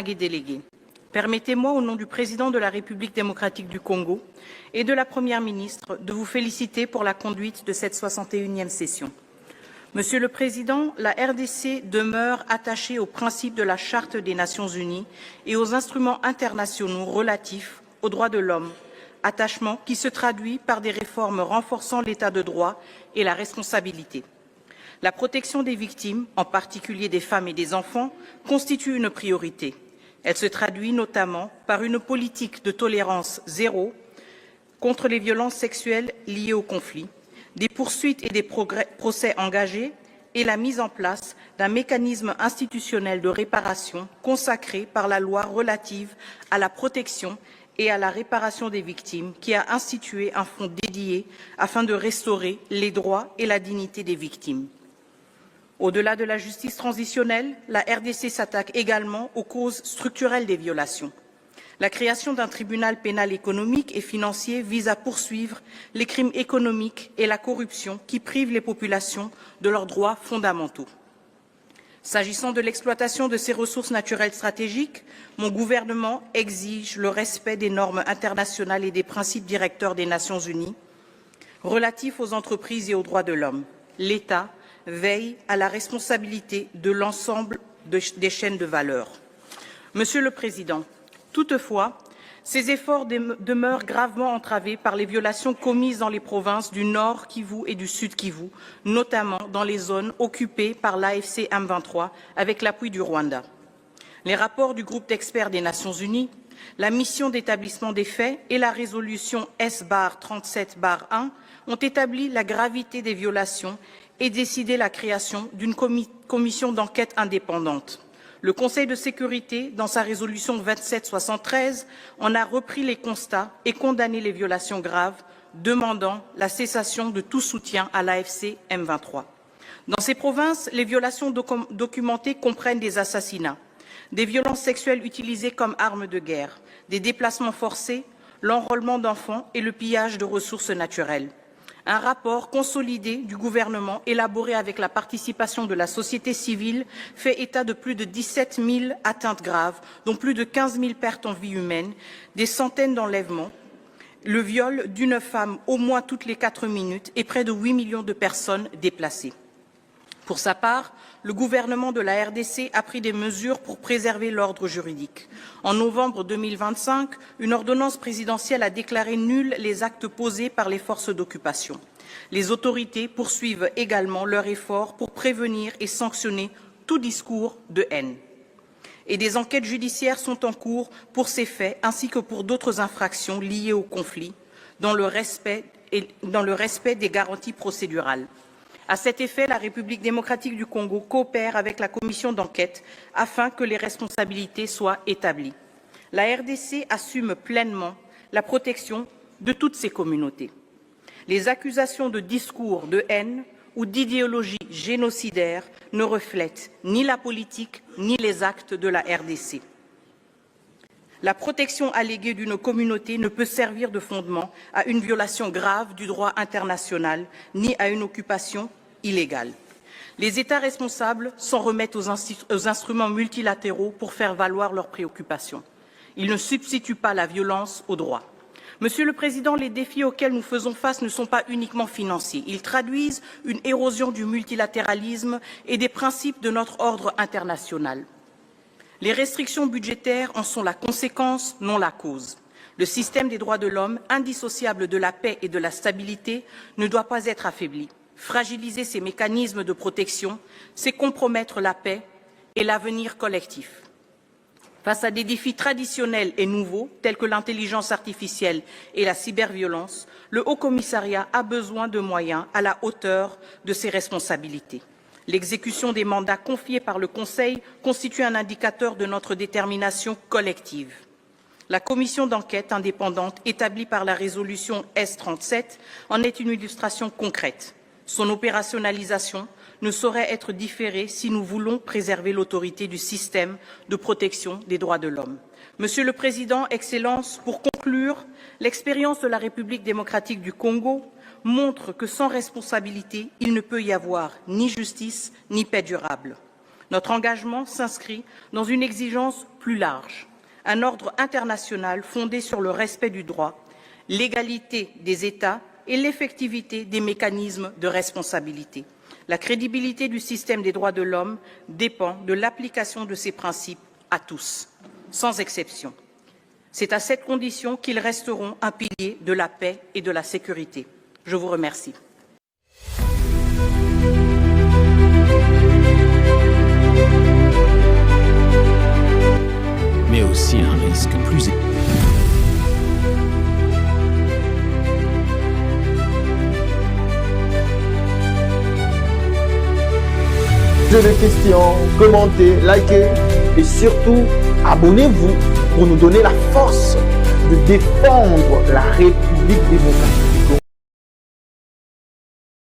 délégués, permettez-moi, au nom du président de la République démocratique du Congo et de la Première ministre, de vous féliciter pour la conduite de cette 61e session. Monsieur le Président, la RDC demeure attachée aux principes de la Charte des Nations Unies et aux instruments internationaux relatifs aux droits de l'homme, attachement qui se traduit par des réformes renforçant l'état de droit et la responsabilité. La protection des victimes, en particulier des femmes et des enfants, constitue une priorité. Elle se traduit notamment par une politique de tolérance zéro contre les violences sexuelles liées au conflit, des poursuites et des procès engagés et la mise en place d'un mécanisme institutionnel de réparation consacré par la loi relative à la protection et à la réparation des victimes, qui a institué un fonds dédié afin de restaurer les droits et la dignité des victimes. Au-delà de la justice transitionnelle, la RDC s'attaque également aux causes structurelles des violations. La création d'un tribunal pénal économique et financier vise à poursuivre les crimes économiques et la corruption qui privent les populations de leurs droits fondamentaux. S'agissant de l'exploitation de ces ressources naturelles stratégiques, mon gouvernement exige le respect des normes internationales et des principes directeurs des Nations Unies relatifs aux entreprises et aux droits de l'homme. L'État veille à la responsabilité de l'ensemble des chaînes de valeur. Monsieur le Président, toutefois, ces efforts demeurent gravement entravés par les violations commises dans les provinces du Nord Kivu et du Sud Kivu, notamment dans les zones occupées par l'AFC M23 avec l'appui du Rwanda. Les rapports du groupe d'experts des Nations Unies, la mission d'établissement des faits et la résolution S-37-1 ont établi la gravité des violations et décidé la création d'une commission d'enquête indépendante. Le Conseil de sécurité, dans sa résolution 2773, en a repris les constats et condamné les violations graves, demandant la cessation de tout soutien à l'AFC M23. Dans ces provinces, les violations documentées comprennent des assassinats, des violences sexuelles utilisées comme armes de guerre, des déplacements forcés, l'enrôlement d'enfants et le pillage de ressources naturelles. Un rapport consolidé du gouvernement, élaboré avec la participation de la société civile, fait état de plus de 17 000 atteintes graves, dont plus de 15 000 pertes en vie humaine, des centaines d'enlèvements, le viol d'une femme au moins toutes les 4 minutes et près de 8 millions de personnes déplacées. Pour sa part, le gouvernement de la RDC a pris des mesures pour préserver l'ordre juridique. En novembre 2025, une ordonnance présidentielle a déclaré nuls les actes posés par les forces d'occupation. Les autorités poursuivent également leurs efforts pour prévenir et sanctionner tout discours de haine. Et des enquêtes judiciaires sont en cours pour ces faits ainsi que pour d'autres infractions liées au conflit, dans le respect des garanties procédurales. À cet effet, la République démocratique du Congo coopère avec la commission d'enquête afin que les responsabilités soient établies. La RDC assume pleinement la protection de toutes ces communautés. Les accusations de discours de haine ou d'idéologie génocidaire ne reflètent ni la politique ni les actes de la RDC. La protection alléguée d'une communauté ne peut servir de fondement à une violation grave du droit international ni à une occupation illégale. Les États responsables s'en remettent aux instruments multilatéraux pour faire valoir leurs préoccupations. Ils ne substituent pas la violence au droit. Monsieur le Président, les défis auxquels nous faisons face ne sont pas uniquement financiers. Ils traduisent une érosion du multilatéralisme et des principes de notre ordre international. Les restrictions budgétaires en sont la conséquence, non la cause. Le système des droits de l'homme, indissociable de la paix et de la stabilité, ne doit pas être affaibli. Fragiliser ces mécanismes de protection, c'est compromettre la paix et l'avenir collectif. Face à des défis traditionnels et nouveaux, tels que l'intelligence artificielle et la cyberviolence, le Haut-Commissariat a besoin de moyens à la hauteur de ses responsabilités. L'exécution des mandats confiés par le Conseil constitue un indicateur de notre détermination collective. La commission d'enquête indépendante établie par la résolution S-37 en est une illustration concrète. Son opérationnalisation ne saurait être différée si nous voulons préserver l'autorité du système de protection des droits de l'homme. Monsieur le Président, Excellences, pour conclure, l'expérience de la République démocratique du Congo montre que sans responsabilité, il ne peut y avoir ni justice ni paix durable. Notre engagement s'inscrit dans une exigence plus large, un ordre international fondé sur le respect du droit, l'égalité des États et l'effectivité des mécanismes de responsabilité. La crédibilité du système des droits de l'homme dépend de l'application de ces principes à tous, sans exception. C'est à cette condition qu'ils resteront un pilier de la paix et de la sécurité. Je vous remercie. Mais aussi un risque plus élevé. Posez des questions, commentez, likez et surtout abonnez-vous pour nous donner la force de défendre la République démocratique.